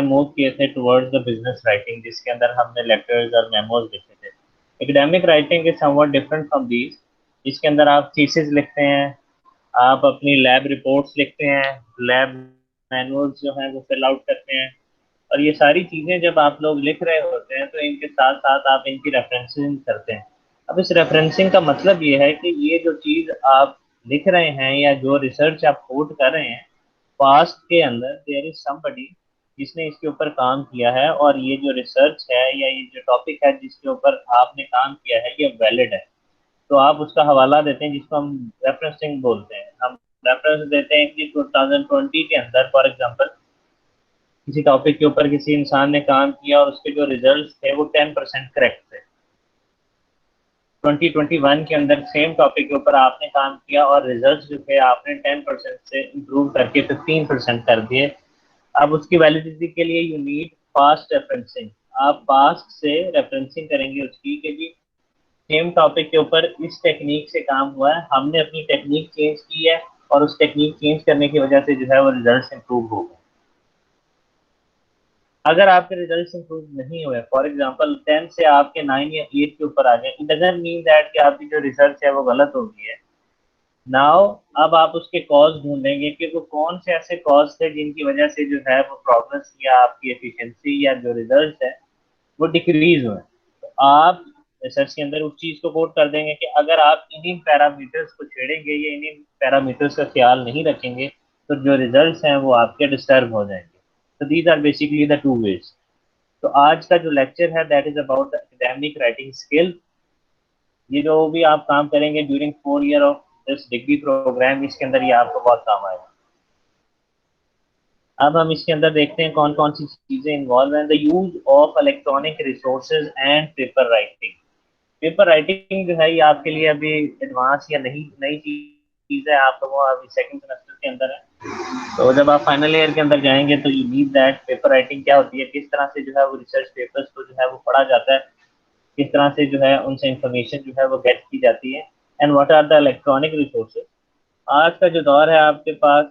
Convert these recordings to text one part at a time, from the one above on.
Move किए थे towards the business writing, जिसके अंदर हमने लेटर्स और मेमोज लिखे थे। Academic writing is somewhat different from these, जिसके अंदर आप थीसिस लिखते हैं, आप अपनी लैब रिपोर्ट्स लिखते हैं, लैब मैनुअल्स जो हैं वो फिल आउट करते हैं। और ये सारी चीज़ें जब आप लोग लिख रहे होते हैं तो इनके साथ साथ आप इनकी रेफरेंसिंग करते हैं। अब इस रेफरेंसिंग का मतलब ये है कि ये जो चीज़ आप लिख रहे हैं या जो रिसर्च आप कोट कर रहे हैं, पास्ट के अंदर देयर इज समबडी जिसने इसके ऊपर काम किया है, और ये जो रिसर्च है या ये जो टॉपिक है जिसके ऊपर आपने काम किया है ये वैलिड है। तो आप उसका हवाला देते हैं जिसको हम रेफरेंसिंग बोलते हैं। हम रेफरेंस देते हैं कि 2020 के अंदर फॉर एग्जांपल किसी टॉपिक के ऊपर किसी इंसान ने काम किया और उसके जो रिजल्ट्स थे वो 10% करेक्ट थे। 2021 के अंदर सेम टॉपिक के ऊपर आपने काम किया और रिजल्ट्स जो थे आपने 10% से इम्प्रूव करके 15% कर दिए। अब उसकी वैलिडिटी के लिए यू नीड फास्ट रेफरेंसिंग। आप पास्ट से रेफरेंसिंग करेंगे उसकी कि जी सेम टॉपिक के ऊपर इस टेक्निक से काम हुआ है, हमने अपनी टेक्निक चेंज की है और उस टेक्निक चेंज करने की वजह से जो है वो रिजल्ट इंप्रूव हो गए। अगर आपके रिजल्ट इंप्रूव नहीं हुए, फॉर एग्जांपल 10 से आपके 9 या 8 के ऊपर आ गए, इट डजंट मीन दैट कि आपकी जो रिसर्च है वो गलत हो गई है। नाउ अब आप उसके कॉज ढूंढेंगे कि वो कौन से ऐसे कॉज थे जिनकी वजह से जो है वो प्रोग्रेस या आपकी एफिशिएंसी या जो रिजल्ट है वो डिक्रीज हुए। तो आप रिसर्च के अंदर उस चीज को कोट कर देंगे कि अगर आप इन्हीं पैरामीटर्स को छेड़ेंगे या इन्हीं पैरामीटर्स का ख्याल नहीं रखेंगे तो जो रिजल्ट्स हैं वो आपके डिस्टर्ब हो जाएंगे। तो these are basically the two ways. तो आज का जो लेक्चर है that is about the academic writing skill. ये जो भी आप काम करेंगे during 4 year of this degree program, इसके अंदर ये आपको बहुत काम आएगा। अब हम इसके अंदर देखते हैं कौन कौन सी चीजें इन्वॉल्व हैं। The use of electronic resources and paper writing. Paper writing जो है ये आपके लिए अभी एडवांस या नई नई चीज है, आप लोगों अभी सेकंड सेमेस्टर के अंदर है। तो जब आप फाइनल ईयर के अंदर जाएंगे तो you need that paper writing क्या होती है, किस तरह से जो है वो रिसर्च पेपर्स को जो है वो पढ़ा जाता है, किस तरह से जो है उनसे इंफॉर्मेशन जो है वो गेट की जाती है, and what are the electronic resources. आज का जो दौर है आपके पास,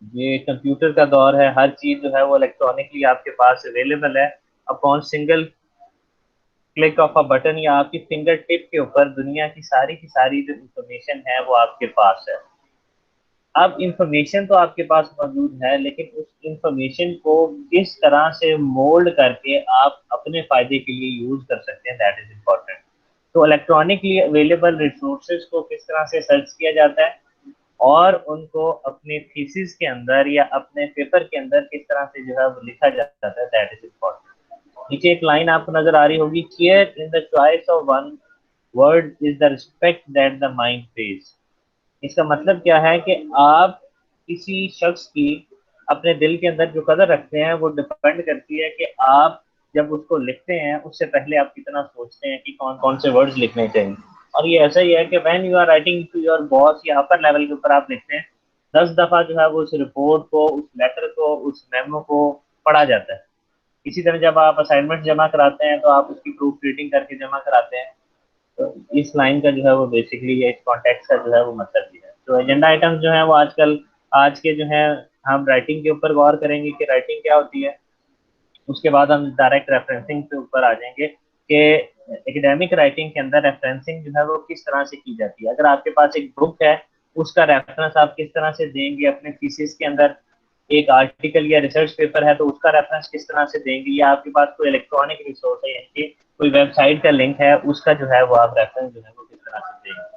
ये कंप्यूटर का दौर है, हर चीज जो है वो इलेक्ट्रॉनिकली आपके पास अवेलेबल है। Upon single click of a button या आपकी फिंगर टिप के ऊपर दुनिया की सारी जो इंफॉर्मेशन है वो आपके पास है। अब इंफॉर्मेशन तो आपके पास मौजूद है, लेकिन उस इंफॉर्मेशन को किस तरह से मोल्ड करके आप अपने फायदे के लिए यूज कर सकते हैं, दैट इज इम्पोर्टेंट। तो इलेक्ट्रॉनिकली अवेलेबल रिसोर्सेज को किस तरह से सर्च किया जाता है और उनको अपने थीसिस के अंदर या अपने पेपर के अंदर किस तरह से जो है वो लिखा जाता है, दैट इज इम्पोर्टेंट। नीचे एक लाइन आपको नजर आ रही होगी, care in the choice of one word is the respect that the mind page. इसका मतलब क्या है कि आप किसी शख्स की अपने दिल के अंदर जो कदर रखते हैं वो डिपेंड करती है कि आप जब उसको लिखते हैं उससे पहले आप कितना सोचते हैं कि कौन कौन से वर्ड्स लिखने चाहिए। और ये ऐसा ही है कि when you are writing to your boss या अपर लेवल के ऊपर आप लिखते हैं, 10 दफा जो है वो उस रिपोर्ट को, उस लेटर को, उस मेमो को पढ़ा जाता है। इसी तरह जब आप असाइनमेंट जमा कराते हैं तो आप उसकी प्रूफ रीडिंग करके जमा कराते हैं। तो इस लाइन का जो है वो बेसिकली ये इस कॉन्टेक्स्ट का जो है वो मतलब ये है। तो एजेंडा आइटम्स जो है वो आजकल आज के जो है हम राइटिंग के ऊपर गौर करेंगे कि राइटिंग क्या होती है। उसके बाद हम डायरेक्ट रेफरेंसिंग के ऊपर आ जाएंगे कि एकेडमिक राइटिंग के अंदर रेफरेंसिंग जो है वो किस तरह से की जाती है। अगर आपके पास एक बुक है उसका रेफरेंस आप किस तरह से देंगे अपने थीसिस के अंदर, एक आर्टिकल या रिसर्च पेपर है तो उसका रेफरेंस किस तरह से देंगे, या आपके पास कोई इलेक्ट्रॉनिक रिसोर्स है यानी कि कोई वेबसाइट का लिंक है उसका जो है वो आप रेफरेंस जो है वो किस तरह से देंगे।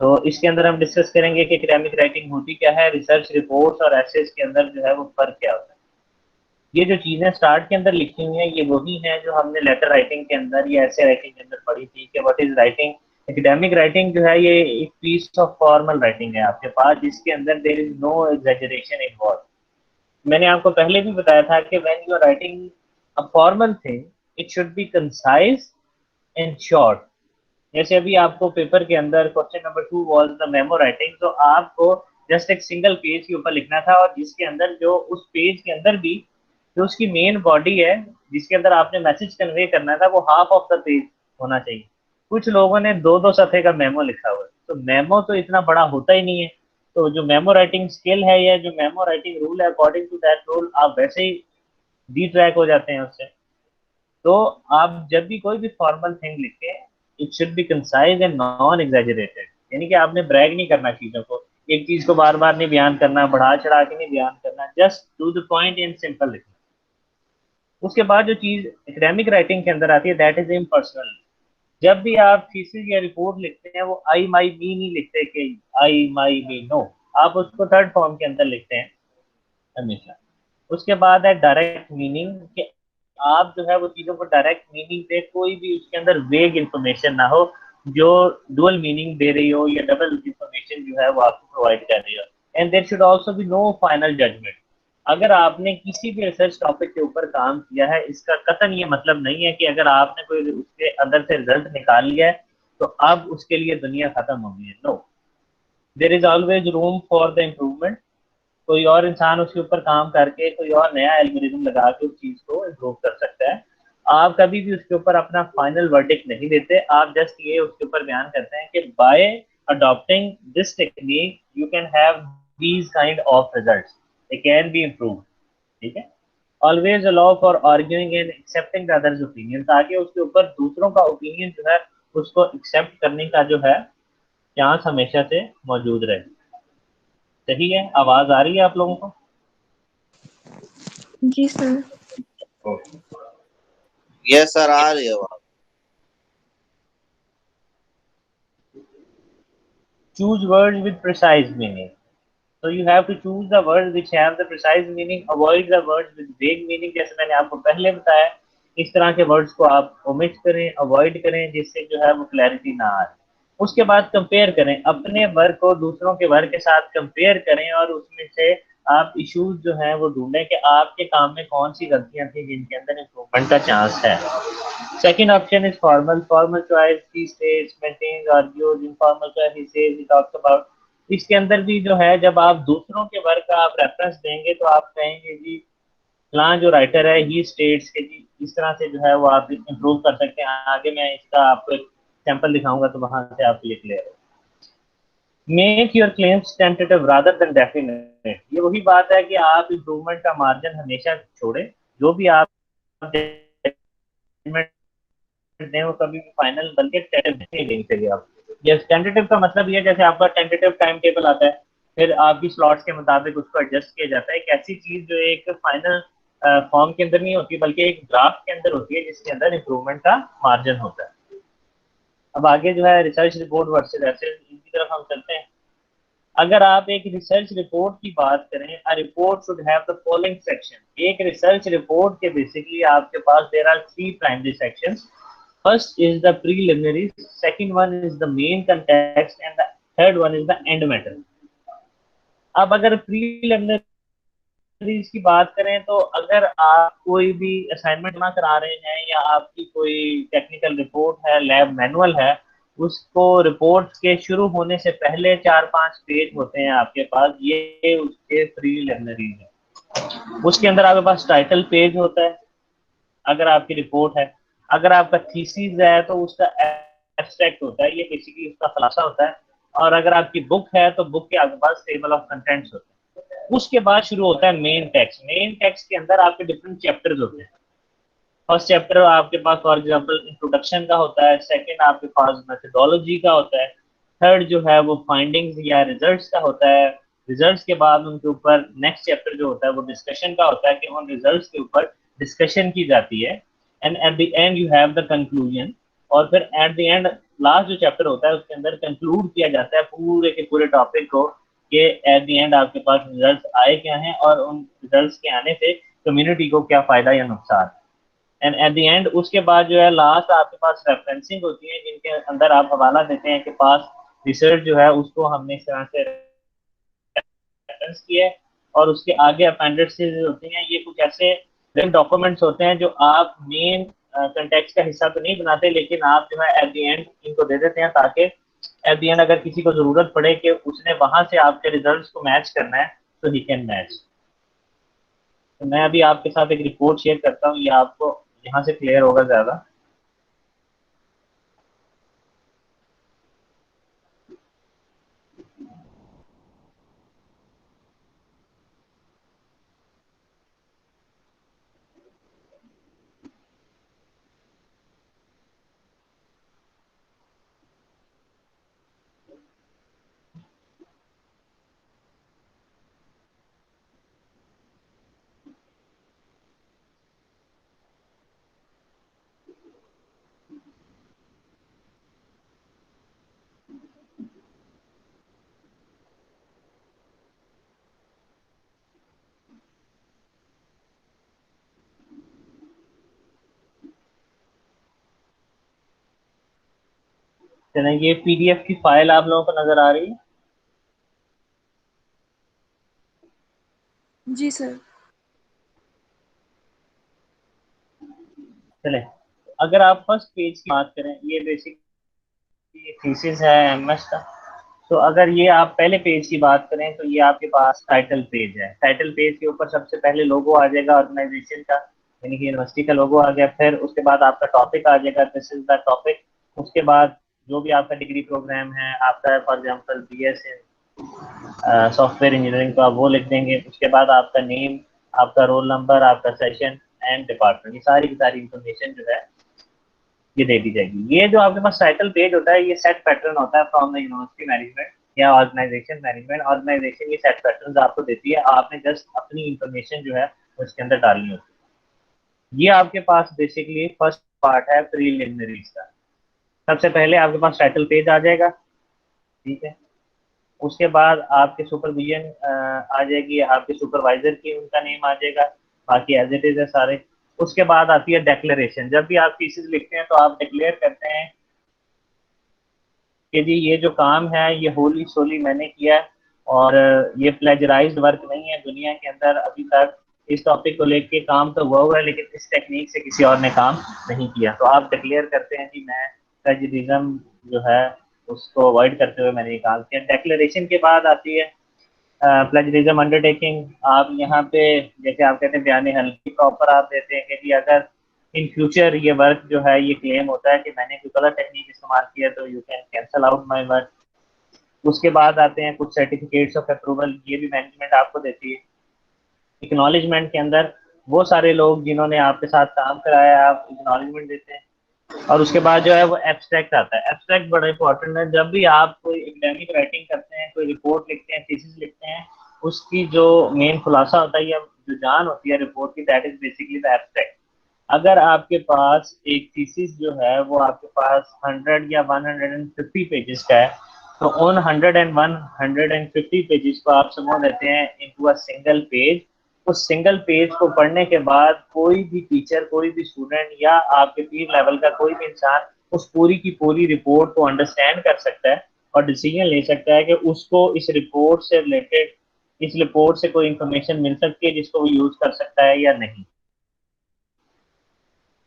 तो इसके अंदर हम डिस्कस करेंगे कि एकेडमिक राइटिंग होती क्या है, रिसर्च रिपोर्ट्स और एसेस के अंदर जो है वो फर्क क्या होता है। ये जो चीजें स्टार्ट के अंदर लिखी हुई हैं ये वही हैं जो हमने लेटर राइटिंग के अंदर या ऐसे राइटिंग के अंदर पढ़ी थी कि what is writing. Academic writing जो है ये एक पीस ऑफ फॉर्मल राइटिंग है आपके पास जिसके अंदर there is no exaggeration involve. मैंने आपको पहले भी बताया था कि when you are writing a formal thing it should be concise and short. जैसे अभी आपको पेपर के अंदर question number 2 was the memo writing, तो आपको जस्ट एक सिंगल पेज के ऊपर लिखना था और जिसके अंदर जो उस पेज के अंदर भी जो उसकी मेन बॉडी है जिसके अंदर आपने मैसेज कन्वे करना था वो हाफ ऑफ द पेज होना चाहिए। कुछ लोगों ने दो दो सफ़े का मेमो लिखा हुआ है, तो मेमो तो इतना बड़ा होता ही नहीं है। तो जो मेमो राइटिंग स्किल है या जो मेमो राइटिंग रूल है, अकॉर्डिंग टू दैट रूल आप वैसे ही डी ट्रैक हो जाते हैं उससे। तो आप जब भी कोई भी फॉर्मल थिंग लिखें, it should be concise and non exaggerated, यानी कि आपने ब्रैग नहीं करना चीज़ों को, एक चीज़ को बार बार नहीं बयान करना, बढ़ा चढ़ा के नहीं बयान करना, just to the point and simple लिखना। उसके बाद जो चीज़ एकेडमिक राइटिंग के अंदर आती है, दैट इज इम्पर्सनल। जब भी आप थीसिस या रिपोर्ट लिखते हैं, वो आई माई मी नहीं लिखते कि आई माई मी, नो, आप उसको थर्ड फॉर्म के अंदर लिखते हैं हमेशा। उसके बाद है डायरेक्ट मीनिंग, कि आप जो है वो चीज़ों को डायरेक्ट मीनिंग दे, कोई भी उसके अंदर वेग इंफॉर्मेशन ना हो जो डुअल मीनिंग दे रही हो या डबल इंफॉर्मेशन जो है वो आपको प्रोवाइड कर रही हो। And there should also be no final judgment. अगर आपने किसी भी रिसर्च टॉपिक के ऊपर काम किया है, इसका कतन ये मतलब नहीं है कि अगर आपने कोई उसके अंदर से रिजल्ट निकाल लिया है तो अब उसके लिए दुनिया खत्म हो गई है। No, there is always room for the improvement. कोई और इंसान उसके ऊपर काम करके कोई और नया एल्गोरिदम लगा के उस चीज को इम्प्रूव कर सकता है। आप कभी भी उसके ऊपर अपना फाइनल वर्डिक्ट नहीं देते, आप जस्ट ये उसके ऊपर बयान करते हैं कि bye adopting this technique you can have these kind of results, they can be improve. ठीक है। Always allow for arguing and accepting the others opinion, ताकि उसके ऊपर दूसरों का ओपिनियन जो है उसको एक्सेप्ट करने का जो है चांस हमेशा से मौजूद रहे। सही है, आवाज आ रही है आप लोगों को? जी सर। यस सर, आ रही है आवाज। Choose words with precise meaning. So you have to choose the words which have the precise meaning, avoid the words with vague meaning, जैसे मैंने आपको पहले बताया। इस तरह के वर्ड्स को आप ओमिट करें, अवॉइड करें, जिससे जो है वो क्लैरिटी ना आए। उसके बाद कंपेयर करें, अपने वर्क को दूसरों के वर्क के साथ कंपेयर करें और उसमें से आप इश्यूज जो हैं वो ढूंढें कि आपके काम में कौन सी गलतियां थी जिनके अंदर इम्प्रूवमेंट का चांस है। Second option is formal. Formal choice, he states, maintains, argues. Informal choice, he says, he talks about. इसके अंदर भी जो है, जब आप दूसरों के वर्क का आप रेफरेंस देंगे तो आप कहेंगे जी फलां जो राइटर है ही स्टेट्स के जी, इस तरह से जो है वो आप इम्प्रूव कर सकते हैं। आगे मैं इसका आपको एक सैंपल दिखाऊंगा तो वहां से आप ये क्लियर हो। Make your claims tentative rather than definite, ये वही बात है कि आप इम्प्रूवमेंट का मार्जिन हमेशा छोड़े। जो भी आप दें वो कभी भी फाइनल, बल्कि टेंटेटिव नहीं देनी चाहिए आप। यस, टेंटेटिव का मतलब ये, जैसे आपका टेंटेटिव टाइम टेबल आता है, फिर आपकी स्लॉट्स के मुताबिक उसको एडजस्ट किया जाता है। एक ऐसी चीज जो एक फाइनल फॉर्म के अंदर नहीं होती बल्कि एक ड्राफ्ट के अंदर होती है, जिसके अंदर इम्प्रूवमेंट का मार्जिन होता है। अब आगे जो है रिसर्च रिपोर्ट वर्सेज एसेस, इनकी तरफ हम चलते हैं। अगर आप एक रिसर्च रिपोर्ट की बात करें, a report should have the following section. एक रिसर्च रिपोर्ट के बेसिकली आपके पास there are three primary sections. First is the preliminaries, second one is the main context, and the third one is the end matter. अब अगर preliminaries की बात करें तो अगर आप कोई भी असाइनमेंट जमा करा रहे हैं या आपकी कोई टेक्निकल रिपोर्ट है, लैब मैनुअल है, उसको रिपोर्ट के शुरू होने से पहले 4-5 पेज होते हैं आपके पास, ये उसके प्रीलिमिनरीज है। उसके अंदर आपके पास टाइटल पेज होता है अगर आपकी रिपोर्ट है। अगर आपका थीसिस है तो उसका एब्स्ट्रैक्ट होता है, ये बेसिकली उसका खुलासा होता है। और अगर आपकी बुक है तो बुक के आपके पास टेबल ऑफ कंटेंट्स होते हैं। उसके बाद शुरू होता है मेन टेक्स्ट। मेन टेक्स्ट के अंदर आपके डिफरेंट चैप्टर्स होते हैं। फर्स्ट चैप्टर आपके पास फॉर एग्जांपल इंट्रोडक्शन का होता है, सेकंड आपके पास मेथोडोलॉजी का होता है, थर्ड जो है वो फाइंडिंग्स या रिजल्ट्स का होता है। रिजल्ट्स के बाद उनके ऊपर नेक्स्ट चैप्टर जो होता है वो डिस्कशन का होता है कि उन रिजल्ट्स के ऊपर डिस्कशन की जाती है। And at the end you have the conclusion. और फिर एट द एंड लास्ट जो चैप्टर होता है उसके अंदर कंक्लूड किया जाता है पूरे के पूरे टॉपिक को, कि एट द एंड आपके पास रिजल्ट्स आए क्या हैं और उन रिजल्ट्स के आने से कम्युनिटी को क्या फायदा या नुकसान। एंड एट द एंड उसके बाद जो है लास्ट आपके पास रेफरेंसिंग होती है, जिनके अंदर आप हवाला देते हैं कि पास रिसर्च जो है उसको हमने इस तरह से रेफरेंस किया है। और उसके आगे अपेंडिसेस होती हैं, ये कुछ ऐसे डॉक्यूमेंट्स होते हैं जो आप मेन कंटेक्स्ट का हिस्सा तो नहीं बनाते, लेकिन आप जो है एट द एंड इनको दे देते हैं ताकि एट द एंड अगर किसी को जरूरत पड़े कि उसने वहां से आपके रिजल्ट्स को मैच करना है तो ही कैन मैच। तो मैं अभी आपके साथ एक रिपोर्ट शेयर करता हूँ, ये आपको यहाँ से क्लियर होगा ज़्यादा। चलें, ये पीडीएफ की फाइल आप लोगों को नजर आ रही है? जी सर। चलें, अगर आप फर्स्ट पेज की बात करें, ये बेसिक ये थीसिस है एमएस का। तो अगर ये आप पहले पेज की बात करें तो ये आपके पास टाइटल पेज है। टाइटल पेज के ऊपर सबसे पहले लोगो आ जाएगा ऑर्गेनाइजेशन का, यानी कि यूनिवर्सिटी का लोगो आ गया। फिर उसके बाद आपका टॉपिक आ जाएगा, दिस इज द टॉपिक। उसके बाद जो भी आपका डिग्री प्रोग्राम है आपका, for example BS in software engineering, तो आप वो लिख देंगे। उसके बाद आपका नेम, आपका रोल नंबर, आपका सेशन एंड डिपार्टमेंट, ये सारी की सारी इंफॉर्मेशन जो है ये दे दी जाएगी। ये जो आपके पास टाइटल पेज होता है, ये सेट पैटर्न होता है फ्रॉम द यूनिवर्सिटी मैनेजमेंट या ऑर्गेनाइजेशन मैनेजमेंट। ऑर्गेनाइजेशन ये सेट पैटर्न आपको देती है, आपने जस्ट अपनी इंफॉर्मेशन जो है उसके अंदर डालनी होती है। ये आपके पास बेसिकली फर्स्ट पार्ट है प्रीलिमिनरीज का। सबसे पहले आपके पास टाइटल पेज आ जाएगा, ठीक है। उसके बाद आपके सुपरविजन आ जाएगी, आपके सुपरवाइजर की उनका नेम आ जाएगा, बाकी एज इट इज है सारे। उसके बाद आती है डेक्लेरेशन। जब भी आप थीसिस लिखते हैं तो आप डिक्लेयर करते हैं कि जी ये जो काम है ये होली सोली मैंने किया है, और ये प्लेजराइज्ड वर्क नहीं है। दुनिया के अंदर अभी तक इस टॉपिक को लेके काम तो हुआ है, लेकिन इस टेक्निक से किसी और ने काम नहीं किया। तो आप डिक्लेयर करते हैं कि मैं प्लेजरिज्म जो है उसको अवॉइड करते हुए मैंने ये काम किया। डेक्लेरेशन के बाद आती है प्लेजरिज्म अंडरटेकिंग। आप यहाँ पे जैसे आप कहते हैं बयान हल्की प्रॉपर आप देते हैं कि जी अगर इन फ्यूचर ये वर्क जो है ये क्लेम होता है कि मैंने कोई गलत टेक्निक इस्तेमाल किया, तो you can cancel out my work. उसके बाद आते हैं कुछ सर्टिफिकेट्स ऑफ अप्रूवल, ये भी मैनेजमेंट आपको देती है। एक्नॉलेजमेंट के अंदर वो सारे लोग जिन्होंने आपके साथ काम कराया आप एक्नॉलेजमेंट देते हैं। और उसके बाद जो है वो एब्स्ट्रैक्ट आता है। एब्स्ट्रैक्ट बड़ा इंपॉर्टेंट है। जब भी आप कोई एकेडमिक राइटिंग करते हैं, कोई रिपोर्ट लिखते हैं, थीसिस लिखते हैं, उसकी जो मेन खुलासा होता है या जो जान होती है रिपोर्ट की, that is basically the abstract. अगर आपके पास एक थीसिस जो है वो आपके पास 100 या 150 पेजेस का है, तो उन 150 पेजेस को आप समझ लेते हैं इनटू अ सिंगल पेज। उस सिंगल पेज को पढ़ने के बाद कोई भी टीचर, कोई भी स्टूडेंट या आपके पीर लेवल का कोई भी इंसान उस पूरी की पूरी रिपोर्ट को अंडरस्टैंड कर सकता है और डिसीजन ले सकता है कि उसको इस रिपोर्ट से रिलेटेड, इस रिपोर्ट से कोई इंफॉर्मेशन मिल सकती है जिसको वो यूज कर सकता है या नहीं।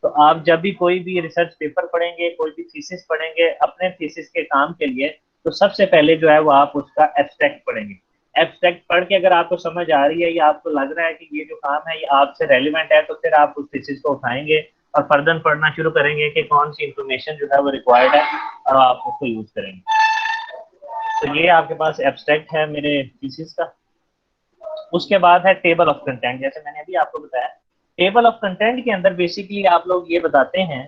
तो आप जब भी कोई भी रिसर्च पेपर पढ़ेंगे, कोई भी थीसिस पढ़ेंगे अपने थीसिस के काम के लिए, तो सबसे पहले जो है वो आप उसका एब्स्ट्रैक्ट पढ़ेंगे। एब्स्ट्रैक्ट पढ़ के अगर आपको समझ आ रही है या आपको लग रहा है कि ये जो काम है ये आपसे रेलिवेंट है, तो फिर आप उस थीसिस को उठाएंगे और फर्दर पढ़ना शुरू करेंगे कि कौन सी इंफॉर्मेशन जो है वो रिक्वायर्ड है, और आप उसको यूज करेंगे। तो ये आपके पास एब्स्ट्रैक्ट है मेरे थीसिस का। उसके बाद है टेबल ऑफ कंटेंट। जैसे मैंने अभी आपको बताया, टेबल ऑफ कंटेंट के अंदर बेसिकली आप लोग ये बताते हैं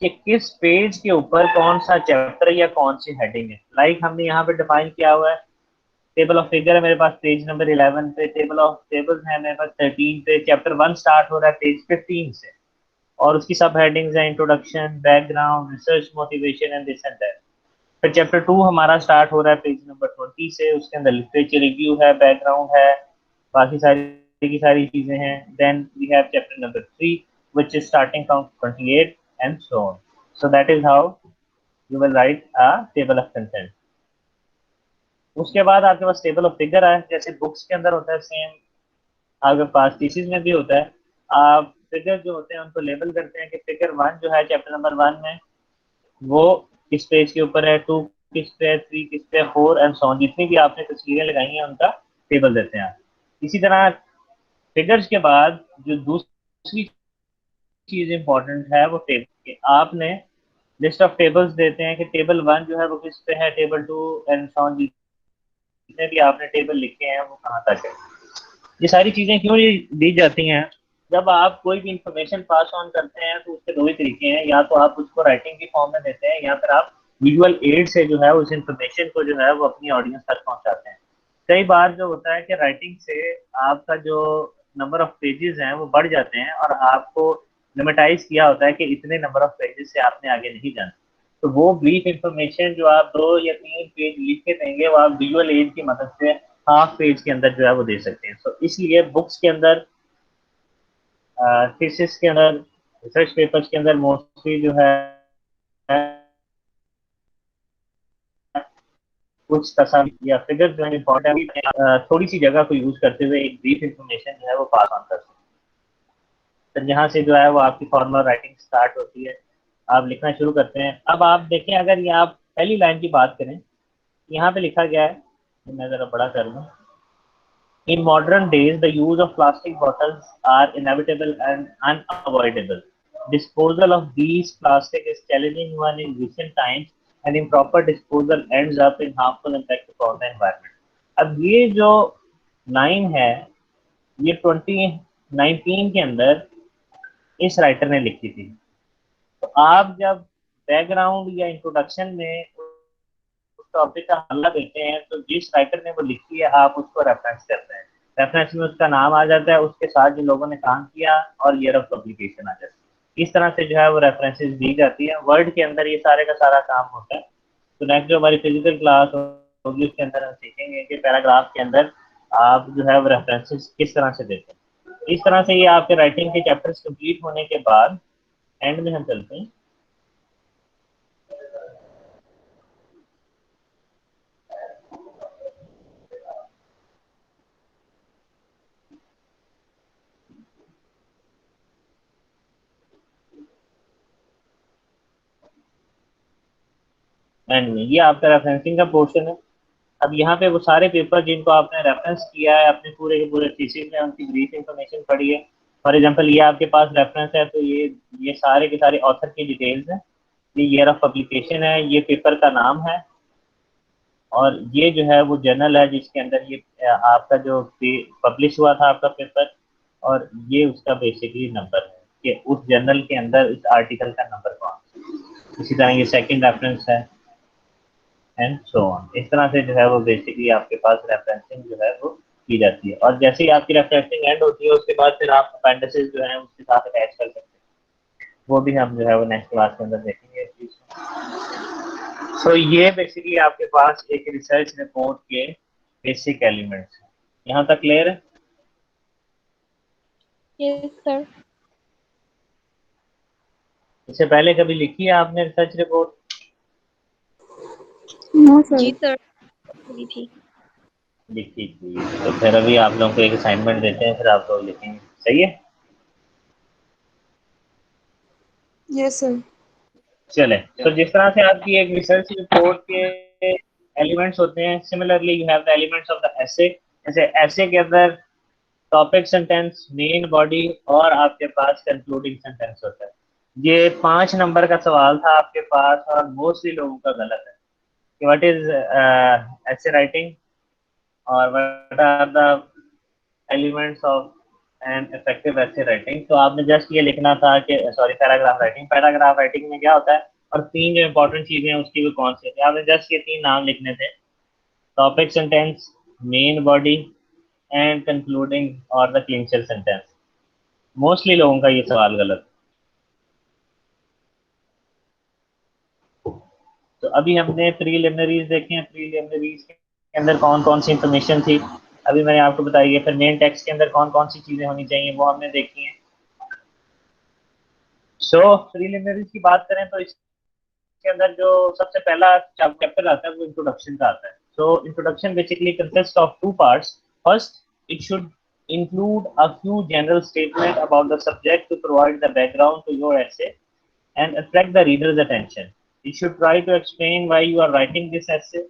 कि किस पेज के ऊपर कौन सा चैप्टर या कौन सी हेडिंग है। लाइक हमने यहाँ पे डिफाइन किया हुआ है, टेबल ऑफ फिगर है मेरे पास पेज नंबर 11 पे, टेबल ऑफ टेबल्स है मेरे पास 13 पे, चैप्टर 1 स्टार्ट हो रहा है पेज 15 से, और उसकी सब हेडिंग्स है introduction, background, research motivation and this and that. फिर चैप्टर 2 हमारा स्टार्ट हो रहा है पेज नंबर 20 से, उसके अंदर लिटरेचर रिव्यू है, बैकग्राउंड है, बाकी सारी की सारी चीजें हैं। Then we have chapter number 3 which is starting from 28 and so on. So that is how you will write a table of content. उसके बाद आपके पास टेबल ऑफ फिगर है, जैसे बुक्स के अंदर होता है सेम आपके पास थीसिस में भी होता है। आप फिगर जो होते हैं उनको लेबल करते हैं कि फिगर 1 जो है चैप्टर नंबर 1 में वो किस पेज के ऊपर है, 2 किस पे है, 3 किस पे है, 4 एंड सो ऑन। जितनी भी आपने तस्वीरें लगाई हैं उनका टेबल देते हैं। इसी तरह फिगर्स के बाद जो दूसरी चीज इंपॉर्टेंट है वो टेबल, आपने लिस्ट ऑफ टेबल्स देते हैं कि टेबल 1 जो है वो किस पे है, टेबल 2 एंड सो ऑन। जितने भी आपने टेबल लिखे हैं वो कहाँ तक है। ये सारी चीजें क्यों दी जाती हैं? जब आप कोई भी इंफॉर्मेशन पास ऑन करते हैं तो उसके दो ही तरीके हैं, या तो आप उसको राइटिंग की फॉर्म में देते हैं या फिर आप विजुअल एड से जो है उस इंफॉर्मेशन को जो है वो अपनी ऑडियंस तक पहुंचाते हैं। कई बार जो होता है कि राइटिंग से आपका जो नंबर ऑफ पेजेस हैं वो बढ़ जाते हैं और आपको लिमिटाइज किया होता है कि इतने नंबर ऑफ पेजेस से आपने आगे नहीं जाना। तो वो ब्रीफ इंफॉर्मेशन जो आप 2 या 3 पेज लिख के देंगे वो आप विजुअल एड की मदद से हाफ पेज के अंदर जो है वो दे सकते हैं। तो इसलिए बुक्स के अंदर, थीसिस के अंदर, रिसर्च पेपर्स के अंदर मोस्टली जो है कुछ तस्वीर या फिगर जो है इम्पोर्टेंट थोड़ी सी जगह को यूज करते हुए एक ब्रीफ इंफॉर्मेशन जो है वो पास ऑन कर सकते हैं। तो यहाँ से जो है वो आपकी फॉर्मल राइटिंग स्टार्ट होती है, आप लिखना शुरू करते हैं। अब आप देखें, अगर ये आप पहली लाइन की बात करें, यहाँ पे लिखा गया है, मैं जरा बड़ा कर दूँ। In modern days, the use of plastic bottles are inevitable and unavoidable. Disposal of these plastic is challenging one in recent times, and improper disposal ends up in harmful impact upon the environment. अब ये जो line है, ये 2019 के अंदर इस writer ने लिखी थी। तो आप जब बैकग्राउंड या इंट्रोडक्शन में उस टॉपिक का हल्ला देते हैं, तो जिस राइटर ने वो लिखी है आप उसको रेफरेंस करते हैं। रेफरेंस में उसका नाम आ जाता है, उसके साथ जिन लोगों ने काम किया और ईयर ऑफ पब्लिकेशन आ जाती है। इस तरह से जो है वो रेफरेंसेस दी जाती है। वर्ड के अंदर ये सारे का सारा काम होता है। तो नेक्स्ट जो हमारी फिजिकल क्लास होगी उसके अंदर हम सीखेंगे कि पैराग्राफ के अंदर आप जो है वो रेफरेंसेस किस तरह से देते हैं। इस तरह से ये आपके राइटिंग के चैप्टर्स कंप्लीट होने के बाद एंड में हम चलते हैं। एंड में ये आपका रेफरेंसिंग का पोर्शन है। अब यहाँ पे वो सारे पेपर जिनको आपने रेफरेंस किया है अपने पूरे के पूरे थीसिस में, उनकी ब्रीफ इंफॉर्मेशन पढ़ी है। फॉर एग्जांपल ये आपके पास रेफरेंस है, तो ये सारे के सारे ऑथर की डिटेल्स हैं, ये ईयर ऑफ पब्लिकेशन है, ये पेपर का नाम है, और ये जो है वो जर्नल है जिसके अंदर ये आपका जो पब्लिश हुआ था आपका पेपर, और ये उसका बेसिकली नंबर है कि उस जर्नल के अंदर इस आर्टिकल का नंबर कौन। इसी तरह ये सेकंड रेफरेंस है, एंड सो ऑन। इस तरह से जो है वो बेसिकली आपके पास रेफरेंसिंग जो है वो की जाती है। और जैसे ही आपकी रेफरेंसिंग एंड होती है उसके बाद फिर आप अपेंडिसेस जो है उसके साथ अटैच कर सकते हैं। वो भी हम जो है वो नेक्स्ट क्लास के अंदर देखेंगे इस चीज को। सो ये बेसिकली आपके पास एक रिसर्च रिपोर्ट के बेसिक एलिमेंट्स हैं। यहाँ तक क्लियर है? Yes sir. इससे पहले कभी लिखी है आपने रिसर्च रिपोर्ट? No sir. जी सर, ठीक। लिखी थी। तो फिर अभी आप लोगों को एक असाइनमेंट देते हैं, फिर आप लोग लिखेंगे, सही है? Yes sir. चले, तो जिस तरह से आपकी एक रिसर्च रिपोर्ट के एलिमेंट्स होते हैं, similarly you have the elements of the essay. जैसे एसे के अंदर टॉपिक, सेंटेंस, मेन बॉडी और आपके पास कंक्लूडिंग सेंटेंस होता है। ये 5 नंबर का सवाल था आपके पास, और मोस्टली लोगों का गलत है कि व्हाट इज एसे राइटिंग और what are the elements of and effective essay writing. तो आपने जस्ट ये लिखना था कि sorry, paragraph writing. Paragraph writing में क्या होता है, और 3 जो इंपॉर्टेंट चीजें हैं उसकी भी कौन सी थी, आपने जस्ट ये 3 नाम लिखने थे, topic, sentence, main body and concluding और द क्लिंचर सेंटेंस। मोस्टली लोगों का ये सवाल गलत। तो अभी हमने प्रीलिमिनरीज देखे हैं। प्रीलिमिनरीज के अंदर कौन कौन सी इंफॉर्मेशन थी अभी मैंने आपको बताई है। फिर मेन टेक्स्ट के अंदर कौन कौन सी चीजें होनी चाहिए वो हमने देखी हैं। सो प्रीलिमिनरीज की बात करें तो इसके अंदर जो सबसे पहला चैप्टर आता है वो इंट्रोडक्शन का आता है। So introduction basically consist of 2 parts. First, it should include a few general statements about the subject to provide the background to your essay and attract the reader's attention. It should try to explain why you are writing this essay.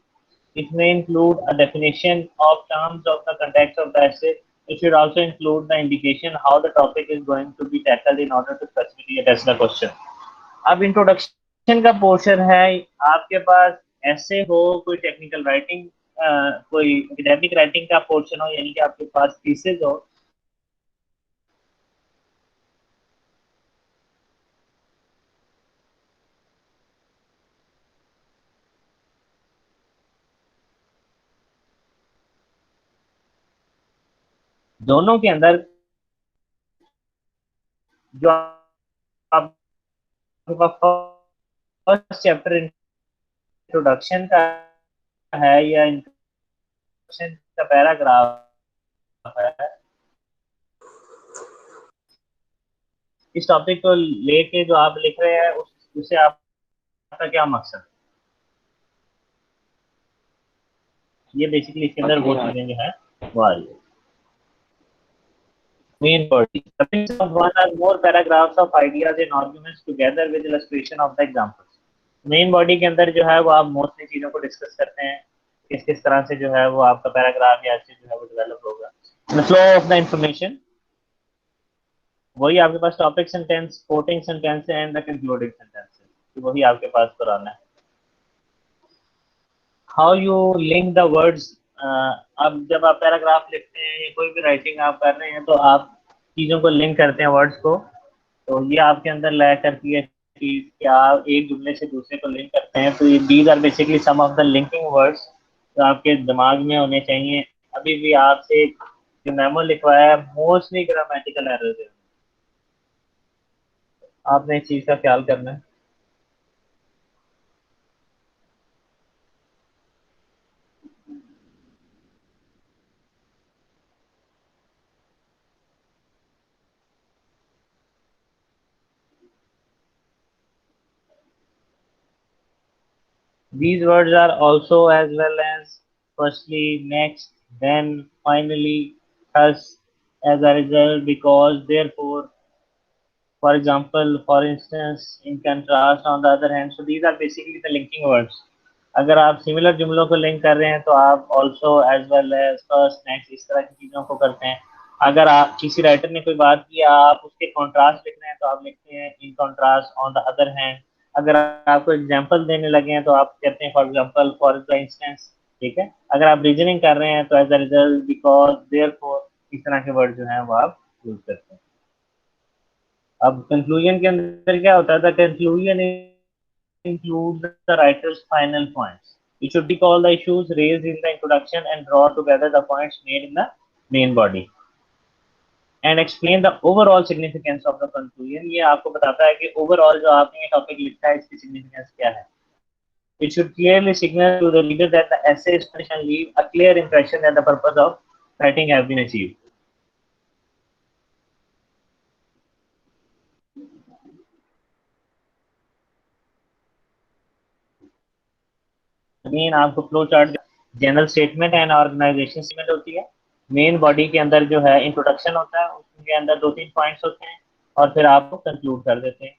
It may include a definition of terms of the context of the essay. It should also include the indication how the topic is going to be tackled in order to specifically address the question. अब introduction का portion है, आपके पास ऐसे हो, कोई technical writing, कोई academic writing का portion हो, यानी कि आपके पास थीसिस हो। दोनों के अंदर जो आपका फर्स्ट चैप्टर इंट्रोडक्शन का है या इंट्रोडक्शन का पैराग्राफ है, इस टॉपिक को लेके जो आप लिख रहे हैं उससे आपका क्या मकसद है? ये बेसिकली इसके अंदर वो चीजें जो है वो आ रही है। Main body. The things of one or more paragraphs of ideas and arguments together with illustration of the examples. Main body के अंदर जो है वो आप मोस्टली चीजों को डिस्कस करते हैं, किस किस तरह से जो है वो आपका पैराग्राफ या ऐसे जो है वो डेवलप होगा। The flow of the information, वही आपके पास topic sentence, quoting sentence and the concluding sentence, वही आपके पास पुराना है। How you link the words, अब जब आप पैराग्राफ लिखते हैं या कोई भी राइटिंग आप कर रहे हैं तो आप चीज़ों को लिंक करते हैं वर्ड्स को, तो ये आपके अंदर लय करती है कि आप एक जुमले से दूसरे को लिंक करते हैं। तो ये these are basically some of the linking words जो आपके दिमाग में होने चाहिए। अभी भी आपसे जो मेमो लिखवाया है मोस्टली ग्रामेटिकल एरर्स है, आपने इस चीज़ का ख्याल करना है। These words are also as well as firstly, next, then, finally, thus, as a result, because, therefore, for example, for instance, in contrast, on the other hand. So these are basically the linking words. अगर आप similar जुमलों को link कर रहे हैं तो आप also as well as first, next इस तरह की चीज़ों को करते हैं। अगर आप किसी राइटर ने कोई बात की आप उसके कॉन्ट्रास्ट लिख रहे हैं तो आप लिखते हैं in contrast, on the other hand. अगर आपको एग्जांपल देने लगे हैं तो आप कहते हैं for example, for the instance, ठीक है। अगर आप रीजनिंग कर रहे हैं तो as a result, because, therefore, इस तरह के वर्ड जो हैं वो आप यूज करते हैं। अब कंक्लूजन के अंदर क्या होता है, the conclusion includes the writer's final points. You should recall the issues raised in the introduction and draw together the points made in the main body and explain the overall significance of the conclusion. ये आपको बताता है कि overall जो आपने ये topic लिखा है इसकी significance क्या है। It should clearly signal to the reader that the essay shall leave a clear impression that the purpose of writing has been achieved. Main आपको flow chart, general statement and organization statement होती है। Main body के अंदर जो है introduction होता है, उसके अंदर 2-3 पॉइंट्स होते हैं और फिर आपको कंक्लूड कर देते हैं।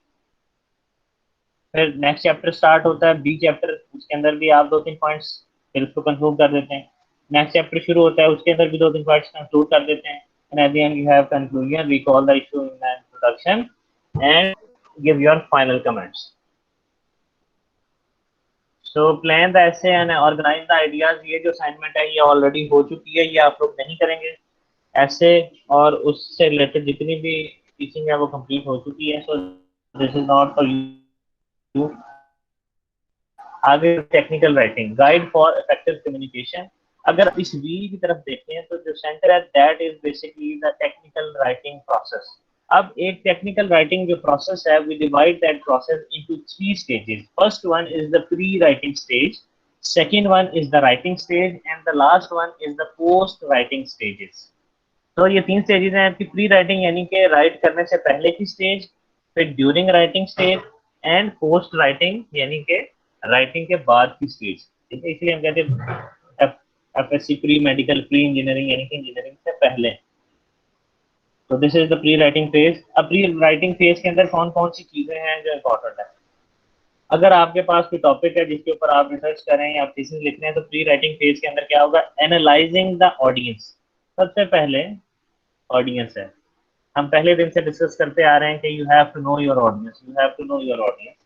फिर नेक्स्ट चैप्टर स्टार्ट होता है, बी चैप्टर, उसके अंदर भी आप 2-3 पॉइंट्स फिर उसको कंक्लूड कर देते हैं। नेक्स्ट चैप्टर शुरू होता है, उसके अंदर भी 2-3 पॉइंट्स कंक्लूड कर देते हैं। And at the end you have conclusion, recall the issue in the introduction and give your final comments. So plan the ऐसे एंड ऑर्गेनाइज द आइडियाज, ये जो असाइनमेंट है ये ऑलरेडी हो चुकी है, ये आप लोग नहीं करेंगे। ऐसे और उससे रिलेटेड जितनी भी टीचिंग है वो कंप्लीट हो चुकी है। So this is not for you. आगे technical writing, guide for effective communication. अगर इस वी की तरफ देखते हैं तो जो सेंटर है that is basically the technical writing process. अब एक टेक्निकल राइटिंग जो प्रोसेस है, we divide that process into 3 stages. First one is the pre writing stage, second one is the writing stage and the last one is the post writing stages. तो ये 3 stages हैं आपकी। Pre writing यानी कि right करने से पहले की स्टेज, फिर during writing stage and post writing यानी कि राइटिंग के बाद की स्टेज, ठीक है। इसलिए हम कहते हैं FSc pre medical, pre engineering यानी कि इंजीनियरिंग से पहले। तो this is the pre writing phase. अब प्री राइटिंग फेज के अंदर कौन कौन सी चीजें हैं जो इम्पोर्टेंट है। अगर आपके पास कोई टॉपिक है जिसके ऊपर आप रिसर्च कर रहे हैं या आप थीसिस लिख रहे हैं तो प्री राइटिंग फेज के अंदर क्या होगा, एनालाइजिंग द ऑडियंस। सबसे पहले ऑडियंस है, हम पहले दिन से डिस्कस करते आ रहे हैं कि you have to know your audience, you have to know your audience,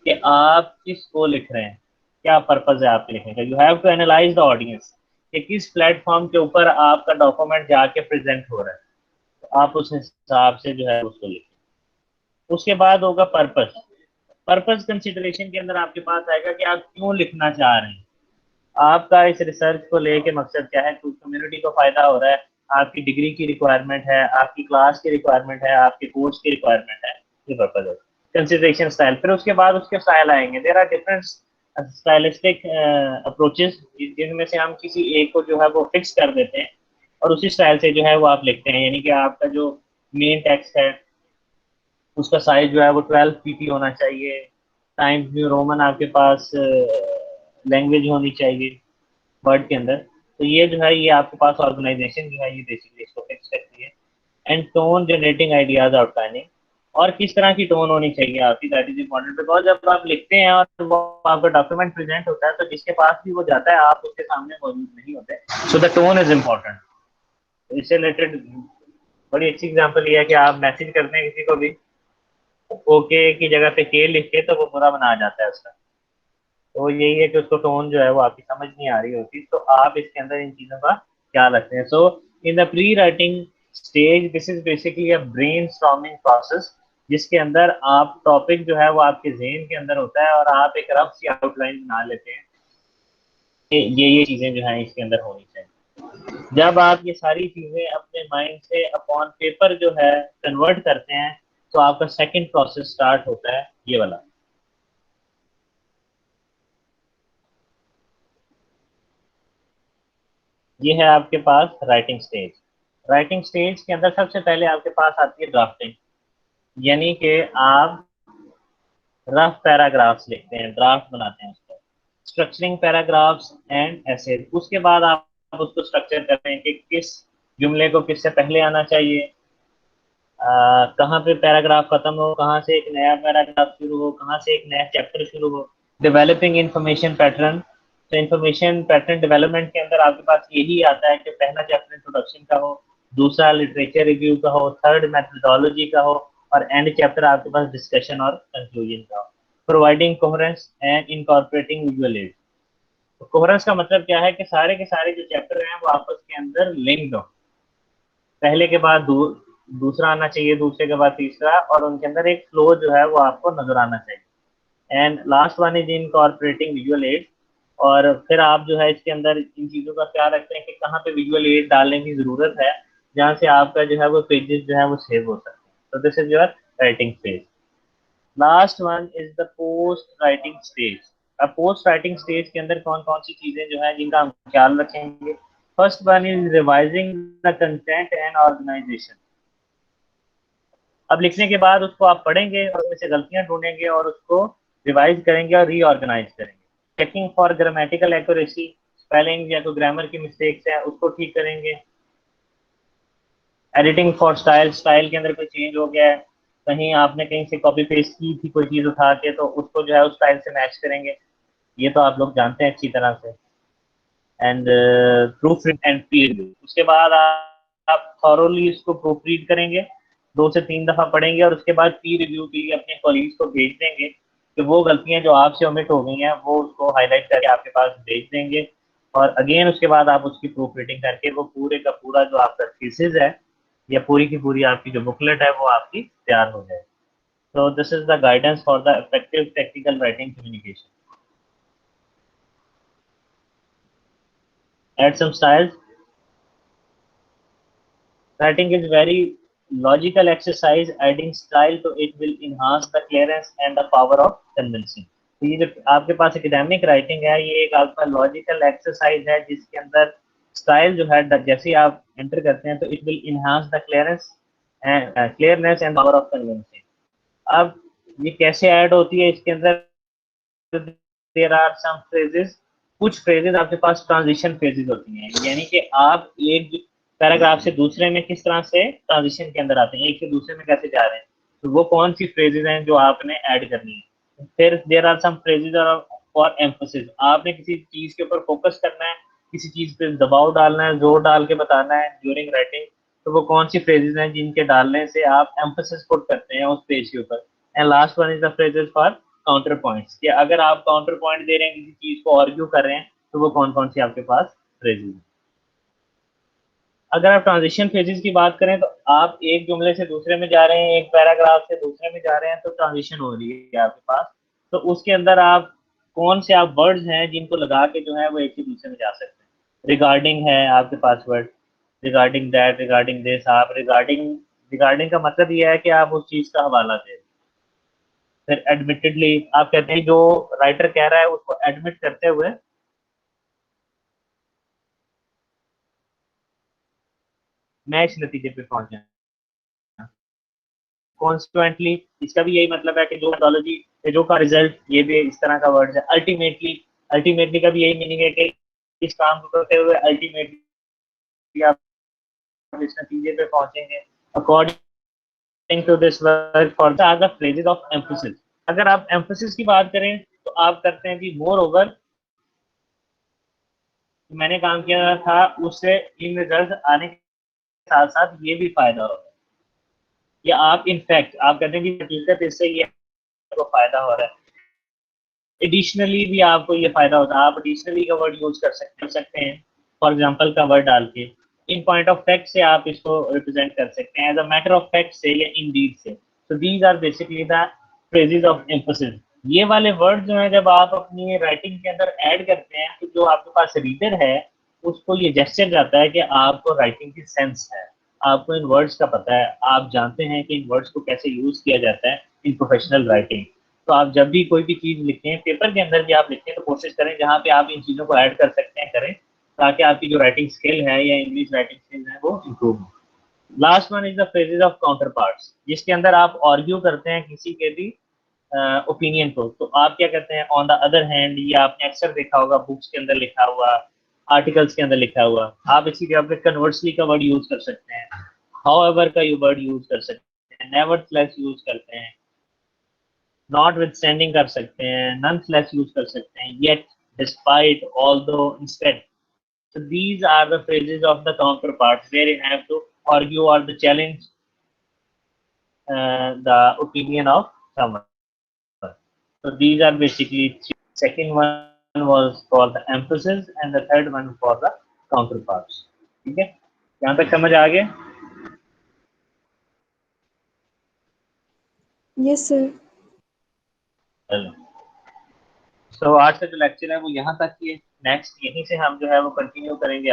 कि आप किसको लिख रहे हैं, क्या पर्पज है आपके लिखने का। You have to analyse the audience कि किस प्लेटफॉर्म के ऊपर आपका डॉक्यूमेंट जाके प्रेजेंट हो रहा है, तो आप उस हिसाब से जो है उसको लिखें। उसके बाद होगा पर्पस। पर्पस कंसिडरेशन के अंदर आपके पास आएगा कि आप क्यों लिखना चाह रहे हैं, आपका इस रिसर्च को लेके मकसद क्या है, कम्युनिटी को फायदा हो रहा है, आपकी डिग्री की रिक्वायरमेंट है, आपकी क्लास की रिक्वायरमेंट है, आपके कोर्स की रिक्वायरमेंट है, ये पर्पज है। कंसिडरेशन स्टाइल, फिर उसके बाद उसके स्टाइल आएंगे। There are different stylistic approaches, जिनमें से हम किसी एक को जो है वो फिक्स कर देते हैं और उसी स्टाइल से जो है वो आप लिखते हैं। यानी कि आपका जो मेन टेक्स्ट है उसका साइज जो है वो 12 पीपी होना चाहिए, टाइम्स न्यू रोमन आपके पास लैंग्वेज होनी चाहिए वर्ड के अंदर। तो ये जो है ये आपके पास ऑर्गेनाइजेशन जो है ये बेसिकली इसको फिक्स करती है। And tone generating ideas outlining, और किस तरह की टोन होनी चाहिए आपकी, दैट इज इम्पोर्टेंट, बिकॉज जब आप लिखते हैं और वो आपका डॉक्यूमेंट प्रेजेंट होता है तो जिसके पास भी वो जाता है आप उसके सामने मौजूद नहीं होते, so the tone is important. इससे रिलेटेड बड़ी अच्छी एग्जांपल ये है कि आप मैसेज करते हैं किसी को भी, ओके की जगह पे के लिख के तो वो बुरा बना जाता है उसका, तो यही है कि उसको टोन जो है वो आपकी समझ नहीं आ रही होती, तो आप इसके अंदर इन चीज़ों का ख्याल रखते हैं। So in the pre writing stage this is basically a brainstorming process, जिसके अंदर आप टॉपिक जो है वो आपके जहन के अंदर होता है और आप एक रफ सी आउटलाइन बना लेते हैं कि ये चीज़ें जो है इसके अंदर होनी चाहिए। जब आप ये सारी चीज़ें अपने माइंड से अपॉन पेपर जो है कन्वर्ट करते हैं, तो आपका सेकंड प्रोसेस स्टार्ट होता है, ये वाला। ये है आपके पास राइटिंग स्टेज। राइटिंग स्टेज के अंदर सबसे पहले आपके पास आती है ड्राफ्टिंग, यानी कि आप रफ पैराग्राफ्स लिखते हैं, ड्राफ्ट बनाते हैं उसको, स्ट्रक्चरिंग पैराग्राफ्स एंड ऐसे। उसके बाद आप उसको स्ट्रक्चर करते हैं कि किस जुमले को किससे पहले आना चाहिए, कहाँ पे पैराग्राफ खत्म हो, कहाँ से एक नया पैराग्राफ शुरू हो, कहाँ से एक नया चैप्टर शुरू हो। डेवलपिंग इंफॉर्मेशन पैटर्न, तो इंफॉर्मेशन पैटर्न डेवलपमेंट के अंदर आपके पास यही आता है कि पहला चैप्टर इंट्रोडक्शन का हो, दूसरा लिटरेचर रिव्यू का हो, थर्ड मेथोडोलॉजी का हो, और एंड चैप्टर आपके पास डिस्कशन और कंक्लूजन का हो। Providing coherence and incorporating visual add, तो कोहेरेंस का मतलब क्या है कि सारे के सारे जो चैप्टर हैं वो आपस के अंदर लिंक्ड हो, पहले के बाद दूसरा आना चाहिए, दूसरे के बाद तीसरा, और उनके अंदर एक फ्लो जो है वो आपको नजर आना चाहिए। And last one is incorporating visual add, और फिर आप जो है इसके अंदर इन चीज़ों का ख्याल रखते हैं कि कहाँ पे विजुअल एड डालने की ज़रूरत है, जहाँ से आपका जो है वो पेजेस जो है वो सेव हो सकते हैं। तो this is your writing phase. Last one is the post writing stage. अब पोस्ट राइटिंग स्टेज के अंदर कौन कौन सी चीज़ें जो है जिनका हम ख्याल रखेंगे। First one is revising the content and organisation. अब लिखने के बाद उसको आप पढ़ेंगे और उसमें से गलतियां ढूंढेंगे और उसको रिवाइज करेंगे और रीऑर्गेनाइज करेंगे। Checking for grammatical accuracy, spelling या कोई ग्रामर की मिस्टेक्स है उसको ठीक करेंगे। एडिटिंग फॉर स्टाइल, स्टाइल के अंदर कोई चेंज हो गया है, कहीं आपने कहीं से कॉपी पेस्ट की थी कोई चीज़ उठा के, तो उसको जो है उस स्टाइल से मैच करेंगे, ये तो आप लोग जानते हैं अच्छी तरह से। And proof read and Pir review, उसके बाद आप थॉरोली इसको प्रूफ रीड करेंगे, 2 से 3 दफा पढ़ेंगे और उसके बाद पीर रिव्यू के लिए अपने कॉलीग्स को भेज देंगे कि वो गलतियां जो आपसे ओमिट हो गई हैं वो उसको हाईलाइट करके आपके पास भेज देंगे, और अगेन उसके बाद आप उसकी प्रूफ रीडिंग करके वो पूरे का पूरा जो आपका थीसिस है या पूरी की पूरी आपकी जो बुकलेट है वो आपकी तैयार हो जाए। तो this is the guidance for the effective technical writing communication. Add some styles. Writing is very logical exercise. Adding style to it will enhance the clearance and the power of convincing. तो ये जो आपके पास academic writing है ये एक आपका logical exercise है जिसके अंदर स्टाइल जो है जैसे आप एंटर करते हैं तो it will enhance the clearness and power of convincing. अब ये कैसे ऐड होती है इसके अंदर, देयर आर सम फ्रेजेस, कुछ फ्रेजेस आपके पास ट्रांजिशन फ्रेजेस होती हैं, यानी कि आप एक पैराग्राफ से दूसरे में किस तरह से ट्रांजिशन के अंदर आते हैं, एक से दूसरे में कैसे जा रहे हैं, तो वो कौन सी फ्रेजेस हैं जो आपने ऐड करनी है। फिर there are some phrases for emphasis, आपने किसी चीज के ऊपर फोकस करना है, किसी चीज पे दबाव डालना है, जोर डाल के बताना है ड्यूरिंग राइटिंग, तो वो कौन सी फ्रेजेस हैं जिनके डालने से आप एम्फोसिस पुट करते हैं उस पेज के ऊपर। And last one is the phrases for counter points, कि अगर आप काउंटर पॉइंट दे रहे हैं किसी चीज को आर्ग्यू कर रहे हैं तो वो कौन कौन सी आपके पास फ्रेजेस हैं। अगर आप ट्रांजिशन फेजेस की बात करें तो आप एक जुमले से दूसरे में जा रहे हैं, एक पैराग्राफ से दूसरे में जा रहे हैं, तो ट्रांजिशन हो रही है आपके पास, तो उसके अंदर आप कौन से आप वर्ड्स हैं जिनको लगा के जो है वो एक से दूसरे में जा सकते हैं। रिगार्डिंग है आपके पास word, regarding that, regarding this, आप रिगार्डिंग, रिगार्डिंग का मतलब ये है कि आप उस चीज का हवाला दें। फिर एडमिटेडली आप कहते हैं जो राइटर कह रहा है उसको एडमिट करते हुए मैं इस नतीजे पे पहुंच जाऊँ। कॉन्स्टिट्यूएंटली, इसका भी यही मतलब है कि जो मेथोडोलॉजी, जो का रिजल्ट, ये भी इस तरह का वर्ड है। अल्टीमेटली, अल्टीमेटली का भी यही मीनिंग है कि इस काम को करते हुए अल्टीमेटली आप इस नतीजे पे पहुंचेंगे। According to this work for the phrases of emphasis. अगर आप एम्फोसिस की बात करें तो आप करते हैं कि मोर ओवर मैंने काम किया था उससे इन रिजल्ट आने के साथ साथ ये भी फायदा होगा, या आप इनफैक्ट आप कहते हैं कि हकीकत इससे ये आपको फायदा हो रहा है, एडिशनली भी आपको ये फायदा होता है। आप एडिशनली का वर्ड यूज कर सकते हैं, फॉर एग्जांपल का वर्ड डाल के। इन पॉइंट ऑफ फैक्ट से आप इसको रिप्रेजेंट कर सकते हैं, as a matter of fact से या इन डीड से। तो these are basically the phrases of emphasis. ये वाले वर्ड जो है जब आप अपनी राइटिंग के अंदर ऐड करते हैं तो जो आपके पास रीडर है उसको ये जेस्चर जाता है कि आपको राइटिंग की सेंस है, आपको इन वर्ड्स का पता है, आप जानते हैं कि इन वर्ड्स को कैसे यूज किया जाता है इन प्रोफेशनल राइटिंग। तो आप जब भी कोई भी चीज लिखें, पेपर के अंदर भी आप लिखें तो कोशिश करें जहाँ पे आप इन चीजों को ऐड कर सकते हैं करें, ताकि आपकी जो राइटिंग स्किल है या इंग्लिश राइटिंग स्किल है वो इम्प्रूव हो। Last one is the phrases of counter parts, जिसके अंदर आप आर्ग्यू करते हैं किसी के भी ओपिनियन को। तो आप क्या करते हैं, ऑन द अदर हैंड, ये आपने अक्सर देखा होगा बुक्स के अंदर लिखा हुआ, आर्टिकल्स के अंदर लिखा हुआ, आप इसी जगह पे कन्वर्सली का वर्ड यूज कर सकते हैं, हाउएवर का यू वर्ड यूज कर सकते हैं, नेवरथलेस यूज करते हैं, नॉट विद स्टैंडिंग कर सकते हैं, नन स्लैश यूज कर सकते हैं, yet, despite, although, instead. So these are the phrases of the counterparts where you have to argue or the challenge the opinion of someone. So these are basically three. Second one was for the emphasis and the third one for the counterparts. ठीक है, यहाँ तक समझ आ गया? Yes, sir. चलो, तो आज का जो लेक्चर है वो यहाँ तक ही है। नेक्स्ट यहीं से हम जो है वो कंटिन्यू करेंगे।